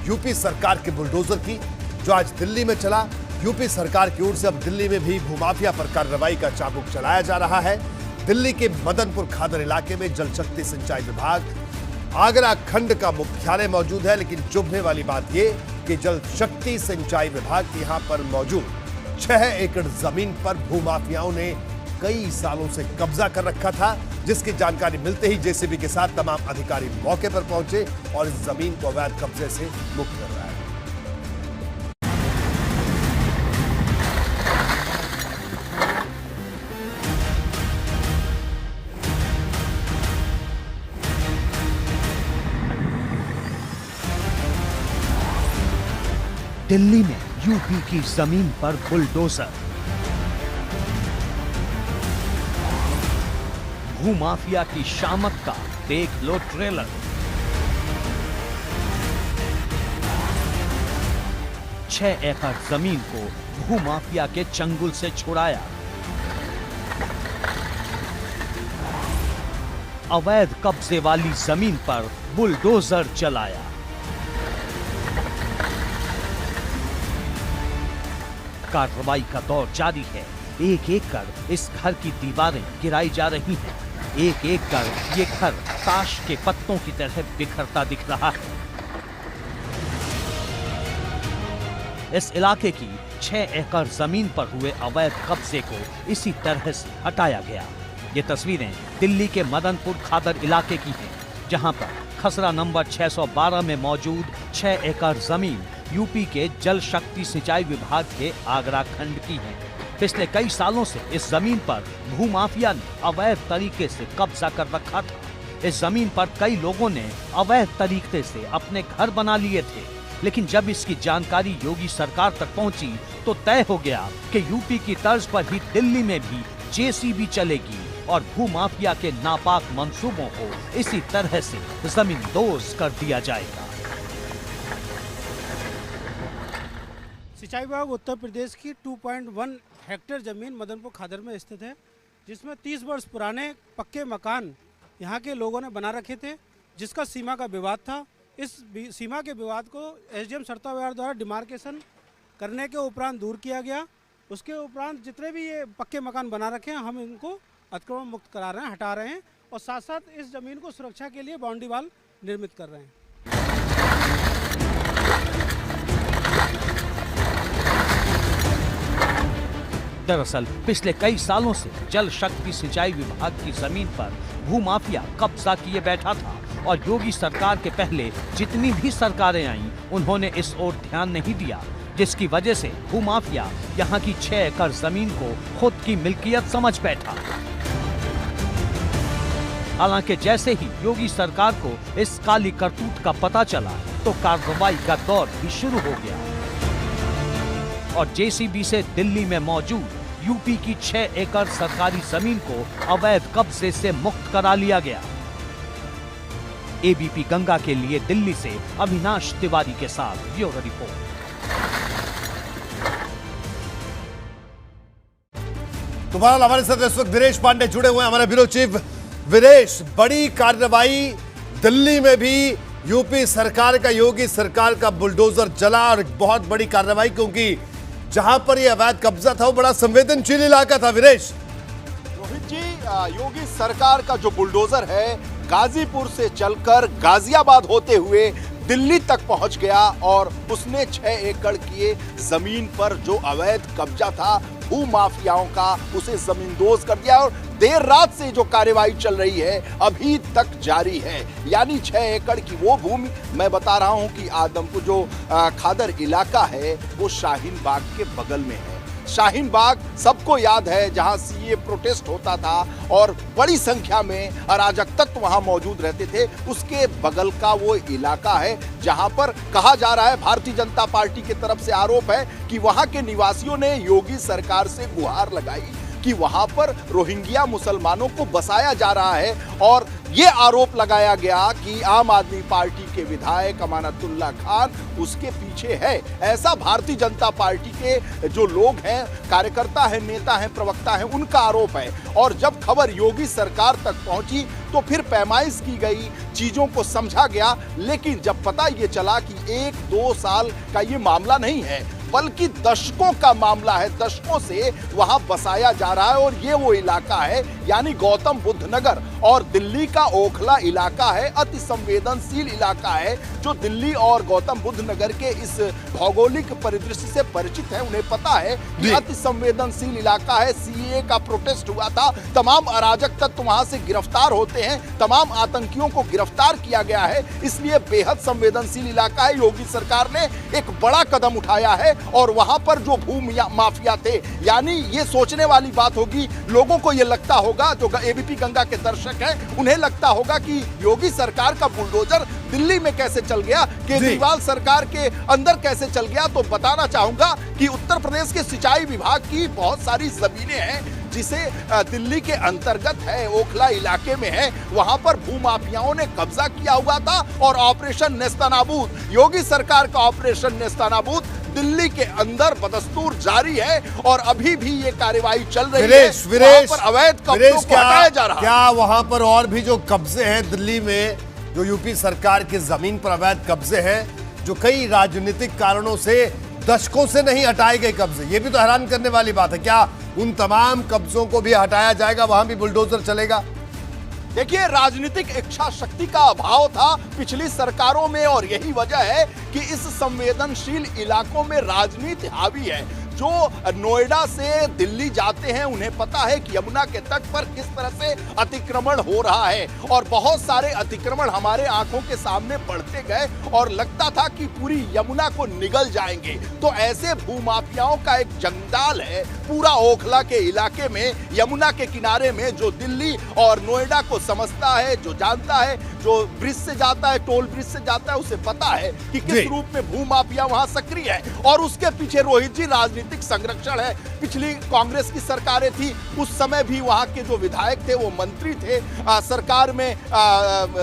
UP सरकार के bulldozer की, जो आज दिल्ली में चला। यूपी सरकार की ओर से अब दिल्ली में भी भूमाफिया पर कार्रवाई का चाबुक चलाया जा रहा है। दिल्ली के मदनपुर खादर इलाके में जल शक्ति सिंचाई विभाग आगरा खंड का मुख्यालय मौजूद है, लेकिन चुभने वाली बात यह कि जल शक्ति सिंचाई विभाग के यहां पर मौजूद 6 एकड़ जमीन पर भूमाफियाओं ने कई सालों से कब्जा कर रखा था, जिसकी जानकारी मिलते ही जेसीबी के साथ तमाम अधिकारी मौके पर पहुंचे और इस जमीन को अवैध कब्जे से मुक्त कर रहा है। दिल्ली में यूपी की जमीन पर बुलडोजर, भूमाफिया की शामत का देख लो ट्रेलर। छह एकड़ जमीन को भूमाफिया के चंगुल से छुड़ाया। अवैध कब्जे वाली जमीन पर बुलडोजर चलाया। कार्रवाई का दौर जारी है। एक एक कर इस घर की दीवारें गिराई जा रही हैं। एक एक कर ये घर ताश के पत्तों की तरह बिखरता दिख रहा है। इस इलाके की 6 एकड़ जमीन पर हुए अवैध कब्जे को इसी तरह से हटाया गया। ये तस्वीरें दिल्ली के मदनपुर खादर इलाके की हैं, जहां पर खसरा नंबर 612 में मौजूद 6 एकड़ जमीन यूपी के जल शक्ति सिंचाई विभाग के आगरा खंड की है। पिछले कई सालों से इस जमीन पर भूमाफिया ने अवैध तरीके से कब्जा कर रखा था। इस जमीन पर कई लोगों ने अवैध तरीके से अपने घर बना लिए थे, लेकिन जब इसकी जानकारी योगी सरकार तक पहुंची तो तय हो गया कि यूपी की तर्ज पर ही दिल्ली में भी जेसीबी चलेगी और भूमाफिया के नापाक मंसूबों को इसी तरह से जमींदोज कर दिया जाएगा। सिंचाई विभाग उत्तर प्रदेश की 2.1 हेक्टेयर ज़मीन मदनपुर खादर में स्थित है, जिसमें 30 वर्ष पुराने पक्के मकान यहां के लोगों ने बना रखे थे, जिसका सीमा का विवाद था। इस सीमा के विवाद को एसडीएम सरता विहार द्वारा डिमार्केशन करने के उपरांत दूर किया गया। उसके उपरांत जितने भी ये पक्के मकान बना रखे हैं, हम इनको अतिक्रमण मुक्त करा रहे हैं, हटा रहे हैं और साथ साथ इस ज़मीन को सुरक्षा के लिए बाउंड्री वाल निर्मित कर रहे हैं। दरअसल पिछले कई सालों से जल शक्ति सिंचाई विभाग की जमीन पर भूमाफिया कब्जा किए बैठा था और योगी सरकार के पहले जितनी भी सरकारें आईं, उन्होंने इस ओर ध्यान नहीं दिया, जिसकी वजह से भूमाफिया यहां की 6 एकड़ जमीन को खुद की मिल्कियत समझ बैठा। हालांकि जैसे ही योगी सरकार को इस काली करतूत का पता चला तो कार्रवाई का दौर भी शुरू हो गया और जेसीबी से दिल्ली में मौजूद यूपी की 6 एकड़ सरकारी जमीन को अवैध कब्जे से मुक्त करा लिया गया। एबीपी गंगा के लिए दिल्ली से अविनाश तिवारी के साथ ब्यूरो रिपोर्ट। तुम्हारा हमारे साथ इस वक्त वीरेश पांडे जुड़े हुए हैं, हमारे ब्यूरो चीफ। वीरेश, बड़ी कार्रवाई दिल्ली में भी यूपी सरकार का, योगी सरकार का बुलडोजर चला और बहुत बड़ी कार्रवाई, क्योंकि जहां पर यह अवैध कब्जा था वो बड़ा संवेदनशील इलाका था। वीरेश, रोहित जी, योगी सरकार का जो बुलडोजर है गाजीपुर से चलकर गाजियाबाद होते हुए दिल्ली तक पहुंच गया और उसने 6 एकड़ की जमीन पर जो अवैध कब्जा था भू माफियाओं का, उसे जमींदोज कर दिया और देर रात से जो कार्यवाही चल रही है अभी तक जारी है। यानी 6 एकड़ की वो भूमि, मैं बता रहा हूं कि आदमपुर जो खादर इलाका है वो शाहीन बाग के बगल में है। शाहीन बाग सबको याद है, जहां सीए प्रोटेस्ट होता था और बड़ी संख्या में अराजक तत्व वहां मौजूद रहते थे, उसके बगल का वो इलाका है जहां पर कहा जा रहा है, भारतीय जनता पार्टी की तरफ से आरोप है कि वहां के निवासियों ने योगी सरकार से गुहार लगाई, कि वहां पर रोहिंग्या मुसलमानों को बसाया जा रहा है और ये आरोप लगाया गया कि आम आदमी पार्टी के विधायक अमानतुल्लाह खान उसके पीछे है। ऐसा भारतीय जनता पार्टी के जो लोग हैं, कार्यकर्ता हैं, नेता हैं, प्रवक्ता हैं, उनका आरोप है। और जब खबर योगी सरकार तक पहुंची तो फिर पैमाइश की गई, चीजों को समझा गया, लेकिन जब पता ये चला कि 1-2 साल का ये मामला नहीं है बल्कि दशकों का मामला है, दशकों से वहां बसाया जा रहा है और ये वो इलाका है यानी गौतम बुद्ध नगर और दिल्ली का ओखला इलाका है, अति संवेदनशील इलाका है जो दिल्ली और गौतम बुद्ध नगर के इस भौगोलिक परिदृश्य से परिचित है। उन्हें पता है कि अति संवेदनशील इलाका है। सीएए का प्रोटेस्ट हुआ था, तमाम अराजक तत्व वहां से गिरफ्तार होते हैं, तमाम आतंकियों को गिरफ्तार किया गया है, इसलिए बेहद संवेदनशील इलाका है। योगी सरकार ने एक बड़ा कदम उठाया है और वहां पर जो भूमि माफिया थे, यानी ये सोचने वाली बात होगी, लोगों को ये लगता होगा, जो एबीपी गंगा के दर्शक हैं उन्हें लगता होगा कि योगी सरकार का बुलडोजर दिल्ली में कैसे चल गया, केजरीवाल सरकार के अंदर कैसे चल गया। तो बताना चाहूंगा कि उत्तर प्रदेश के सिंचाई विभाग की बहुत सारी जमीनें हैं जिसे दिल्ली के अंतर्गत है, ओखला इलाके में है, वहां पर भूमाफियाओं ने कब्जा किया हुआ था और ऑपरेशन नेस्तनाबूद, योगी सरकार का ऑपरेशन नेस्तनाबूद दिल्ली के अंदर बदस्तूर जारी है और अभी भी ये कार्रवाई चल रही है। वहां पर अवैध कब्जों को हटाया जा रहा है। क्या वहां पर और भी जो कब्जे हैं दिल्ली में, जो यूपी सरकार की जमीन पर अवैध कब्जे हैं, जो कई राजनीतिक कारणों से दशकों से नहीं हटाए गए कब्जे, ये भी तो हैरान करने वाली बात है। क्या उन तमाम कब्जों को भी हटाया जाएगा, वहां भी बुलडोजर चलेगा? देखिए, राजनीतिक इच्छा शक्ति का अभाव था पिछली सरकारों में और यही वजह है कि इस संवेदनशील इलाकों में राजनीति हावी है। जो नोएडा से दिल्ली जाते हैं उन्हें पता है कि यमुना के तट पर किस तरह से अतिक्रमण हो रहा है और बहुत सारे अतिक्रमण हमारे आंखों के सामने बढ़ते गए और लगता था कि पूरी यमुना को निगल जाएंगे। तो ऐसे भूमाफियाओं का एक जंजाल है पूरा ओखला के इलाके में, यमुना के किनारे में, जो दिल्ली और नोएडा को समझता है, जो जानता है, जो ब्रिज से जाता है, टोल ब्रिज से जाता है, उसे पता है कि किस रूप में भूमाफिया वहां सक्रिय है। और उसके पीछे रोहित जी राजनीतिक संरक्षण है। पिछली कांग्रेस की सरकारें थी, उस समय भी वहां के जो विधायक थे वो मंत्री थे। सरकार में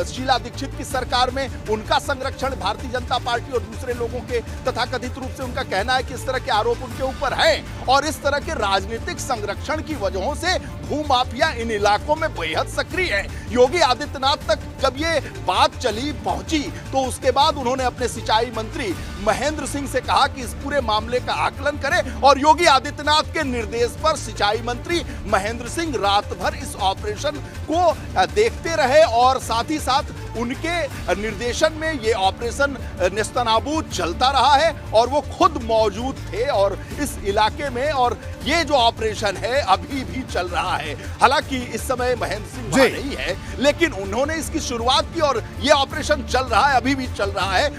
शीला दीक्षित की सरकार में उनका संरक्षण भारतीय जनता पार्टी और दूसरे लोगों के तथाकथित रूप से उनका कहना है कि इस तरह के आरोप उनके ऊपर हैं और इस तरह के राजनीतिक संरक्षण की वजहों से भूमाफिया इन इलाकों में बेहद सक्रिय है। योगी आदित्यनाथ तक जब ये बात चली पहुंची तो उसके बाद उन्होंने अपने सिंचाई मंत्री महेंद्र सिंह से कहा कि इस पूरे मामले का आकलन करें और योगी आदित्यनाथ के निर्देश पर सिंचाई मंत्री महेंद्र सिंह रात भर इस ऑपरेशन को देखते रहे और साथ ही साथ उनके निर्देशन में ये ऑपरेशन नेस्तनाबूद चलता रहा है और वो खुद मौजूद थे और इस इलाके में, और ये जो ऑपरेशन है अभी भी चल रहा है। हालांकि इस समय महेंद्र सिंह वहां नहीं है, लेकिन उन्होंने इसकी शुरुआत की और ये ऑपरेशन चल रहा है, अभी भी चल रहा है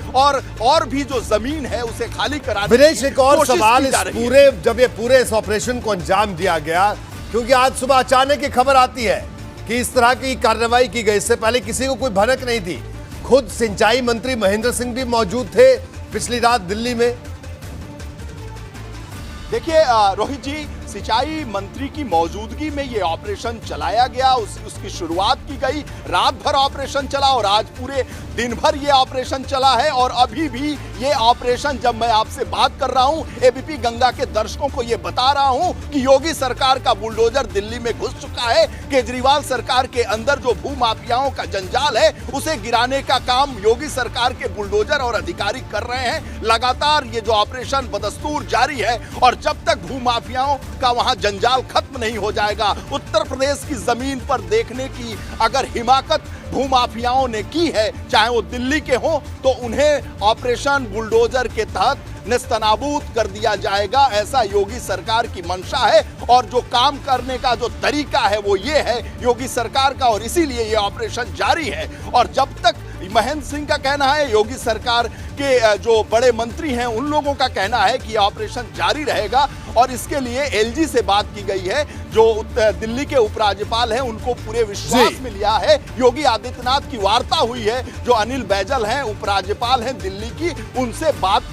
और भी जो जमीन है उसे खाली कराने की एक और सवाल, इस पूरे जब ये पूरे इस ऑपरेशन को अंजाम दिया गया, क्योंकि आज सुबह अचानक एक खबर आती है कि इस तरह की कार्रवाई की गई, इससे पहले किसी को कोई भनक नहीं थी। खुद सिंचाई मंत्री महेंद्र सिंह भी मौजूद थे पिछली रात दिल्ली में। देखिए रोहित जी, सिंचाई मंत्री की मौजूदगी में ये ऑपरेशन चलाया गया, उसकी शुरुआत की गई, रात भर ऑपरेशन चला और आज पूरे दिन भर ये ऑपरेशन चला है और अभी भी ये ऑपरेशन, जब मैं आपसे बात कर रहा हूं, एबीपी गंगा के दर्शकों को ये बता रहा हूं कि योगी सरकार का बुलडोजर दिल्ली में घुस चुका है। केजरीवाल सरकार के अंदर जो भूमाफियाओं का जंजाल है उसे गिराने का काम योगी सरकार के बुलडोजर और अधिकारी कर रहे हैं। लगातार ये जो ऑपरेशन बदस्तूर जारी है और जब तक भूमाफियाओं का वहां जंजाल खत्म नहीं हो जाएगा, उत्तर प्रदेश की जमीन पर देखने की अगर हिमाकत भूमाफियाओं ने की है, चाहे वो दिल्ली के हो, तो उन्हें ऑपरेशन बुलडोजर के तहत नेस्तनाबूद कर दिया जाएगा। ऐसा योगी सरकार की मंशा है और जो काम करने का जो तरीका है वो ये है योगी सरकार का, और इसीलिए ये ऑपरेशन जारी है। और जब तक महेंद्र सिंह का कहना है, योगी सरकार के जो बड़े मंत्री हैं उन लोगों का कहना है कि ऑपरेशन जारी रहेगा और इसके लिए एलजी से बात की गई है, जो दिल्ली के उपराज्यपाल हैं उनको पूरे विश्वास में लिया है। योगी आदित्यनाथ की वार्ता हुई है, जो अनिल बैजल हैं उपराज्यपाल हैं दिल्ली की, उनसे बात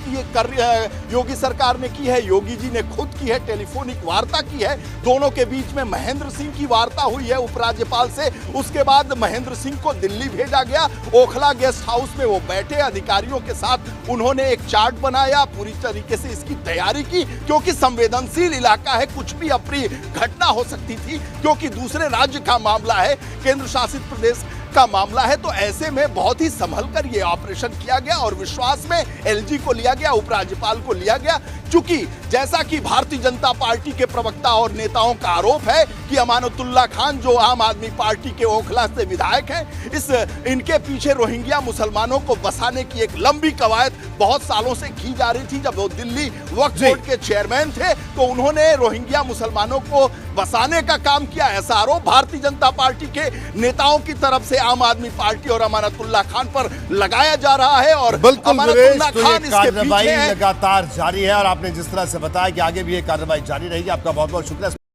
योगी सरकार ने की है, योगी जी ने खुद की है, टेलीफोनिक वार्ता की है। दोनों के बीच में महेंद्र सिंह की वार्ता हुई है उपराज्यपाल से। उसके बाद महेंद्र सिंह को दिल्ली भेजा गया, ओखला गेस्ट हाउस में वो बैठे, अधिकारियों के साथ उन्होंने एक चार्ट बनाया, पूरी तरीके से इसकी तैयारी की, क्योंकि संवेदनशील इलाका है, कुछ भी अप्रिय घटना हो सकती थी, क्योंकि दूसरे राज्य का मामला है, केंद्र शासित प्रदेश का मामला है। तो ऐसे में बहुत ही संभल कर यह ऑपरेशन किया गया और विश्वास में एलजी को लिया गया, उपराज्यपाल को लिया गया। चूंकि जैसा कि भारतीय जनता पार्टी के प्रवक्ता और नेताओं का आरोप है कि अमानतुल्लाह खान जो आम आदमी पार्टी के ओखला से विधायक हैं, इनके पीछे रोहिंग्या मुसलमानों को बसाने की एक लंबी कवायद बहुत सालों से की जा रही थी। जब वो दिल्ली वक्फ बोर्ड के चेयरमैन थे तो उन्होंने रोहिंग्या मुसलमानों को बसाने का काम किया, ऐसा आरोप भारतीय जनता पार्टी के नेताओं की तरफ से आम आदमी पार्टी और अमानतुल्लाह खान पर लगाया जा रहा है। और बिल्कुल अमानतुल्लाह खान इसके कार्रवाई पीछे है। लगातार जारी है और आपने जिस तरह से बताया कि आगे भी ये कार्रवाई जारी रहेगी। आपका बहुत बहुत शुक्रिया।